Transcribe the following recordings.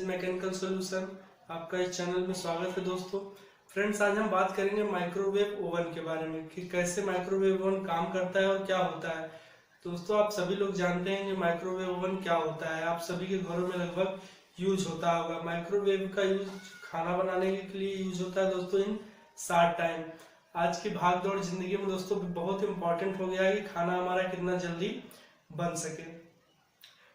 Mechanical solution. आपका इस channel में स्वागत है दोस्तों। फ्रेंड्स, आज हम बात करेंगे माइक्रोवेव ओवन के बारे में कि कैसे माइक्रोवेव ओवन काम करता है और क्या होता है। दोस्तों, आप सभी लोग जानते हैं कि माइक्रोवेव ओवन क्या होता है। आप सभी के घरों में लगभग यूज होता होगा। माइक्रोवेव का यूज खाना बनाने के लिए यूज होता है दोस्तों इन शॉर्ट टाइम। आज की भाग दौड़ जिंदगी में दोस्तों बहुत इंपॉर्टेंट हो गया है कि खाना हमारा कितना जल्दी बन सके।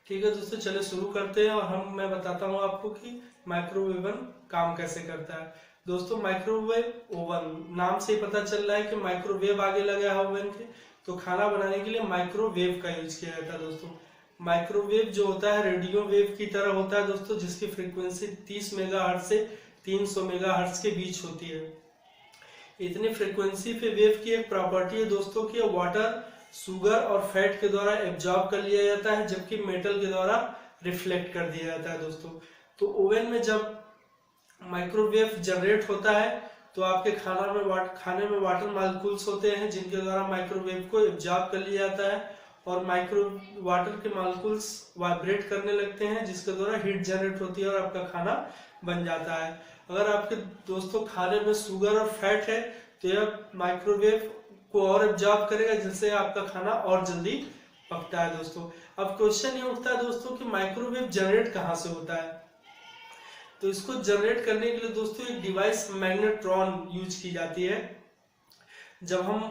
ठीक है दोस्तों, चलिए शुरू करते हैं और मैं बताता हूँ आपको कि माइक्रोवेव ओवन काम कैसे करता है। दोस्तों, माइक्रोवेव ओवन नाम से ही पता चल रहा है कि माइक्रोवेव आगे लगा है ओवन के, तो खाना बनाने के लिए माइक्रोवेव का यूज किया जाता है। दोस्तों, माइक्रोवेव जो होता है रेडियो वेव की तरह होता है दोस्तों, जिसकी फ्रीक्वेंसी 30 मेगाहर्ट्ज से 300 मेगाहर्ट्ज के बीच होती है। इतनी फ्रीक्वेंसी पे वेव की एक प्रॉपर्टी है दोस्तों कि वाटर, शुगर और फैट के द्वारा एब्जॉर्ब कर लिया जाता है, जबकि मेटल के द्वारा रिफ्लेक्ट कर दिया जाता है दोस्तों। तो ओवन में जब माइक्रोवेव जनरेट होता है तो आपके खाने में वाटर मालिक्यूल्स होते हैं, जिनके द्वारा माइक्रोवेव को एब्जॉर्ब कर लिया जाता है और वाटर के मालिक्यूल्स वाइब्रेट करने लगते हैं, जिसके द्वारा हीट जनरेट होती है और आपका खाना बन जाता है। अगर आपके दोस्तों खाने में शुगर और फैट है तो यह माइक्रोवेव को और एब्जॉर्ब करेगा, जिससे आपका खाना और जल्दी पकता है दोस्तों। अब क्वेश्चन ये उठता है दोस्तों कि माइक्रोवेव जनरेट कहाँ से होता है। तो इसको जनरेट करने के लिए दोस्तों एक डिवाइस मैग्नेट्रॉन यूज की जाती है। जब हम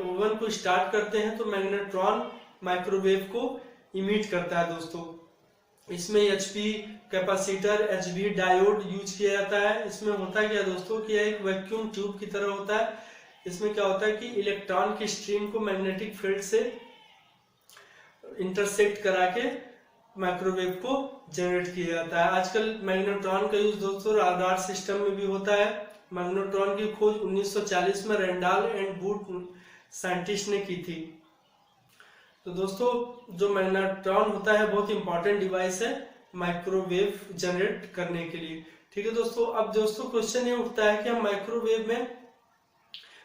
ओवन को स्टार्ट करते हैं तो मैग्नेट्रॉन माइक्रोवेव को इमिट करता है दोस्तों। इसमें HP capacitor, HV diode use किया जाता है। इसमें होता क्या दोस्तों कि एक वैक्यूम ट्यूब की तरह होता है। इसमें क्या होता है कि इलेक्ट्रॉन की स्ट्रीम को मैग्नेटिक फील्ड से इंटरसेक्ट करा के माइक्रोवेव को जनरेट किया जाता है। आजकल मैग्नेट्रॉन का यूज दोस्तों राडार सिस्टम में भी होता है। मैग्नेट्रॉन की खोज 1940 में रेंडाल एंड बूट साइंटिस्ट ने की थी। तो दोस्तों, जो मैग्नेट्रॉन होता है बहुत इंपॉर्टेंट डिवाइस है माइक्रोवेव जनरेट करने के लिए। ठीक है दोस्तों, अब दोस्तों क्वेश्चन ये उठता है कि हम माइक्रोवेव में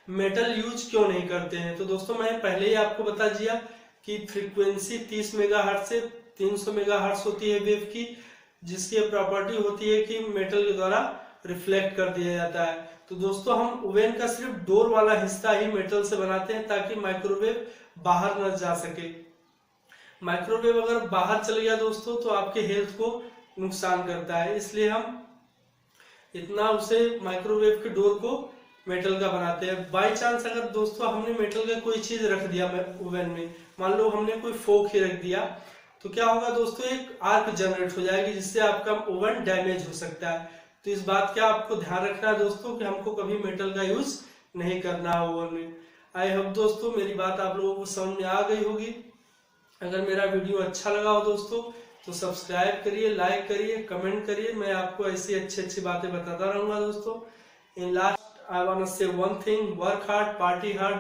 मेटल यूज क्यों नहीं करते हैं। तो दोस्तों, मैं पहले ही आपको बता दिया कि फ्रीक्वेंसी 30 मेगाहर्ट्ज से 300 मेगाहर्ट्ज होती है वेव की, जिसकी प्रॉपर्टी होती है कि मेटल के द्वारा रिफ्लेक्ट कर दिया जाता है। तो दोस्तों, हम ओवन का सिर्फ डोर वाला हिस्सा ही मेटल से बनाते हैं ताकि माइक्रोवेव बाहर न जा सके। माइक्रोवेव अगर बाहर चल गया दोस्तों तो आपके हेल्थ को नुकसान करता है, इसलिए हम इतना उसे माइक्रोवेव के डोर को मेटल का बनाते हैं। बाई चांस अगर दोस्तों हमने मेटल का कोई चीज रख दिया ओवन में, मान लो हमने कोई फोक ही रख दिया, तो क्या होगा दोस्तों, एक आर्क जनरेट हो जाएगी, जिससे आपका ओवन डैमेज हो सकता है। तो इस बात का आपको ध्यान रखना है दोस्तों कि हमको कभी मेटल का यूज नहीं करना है ओवन में। आई होप दोस्तों मेरी बात आप लोगों को समझ में आ गई होगी। अगर मेरा वीडियो अच्छा लगा हो दोस्तों तो सब्सक्राइब करिए, लाइक करिए, कमेंट करिए। मैं आपको ऐसी अच्छी बातें बताता रहूंगा दोस्तों। In last I want to say one thing: work hard, party hard,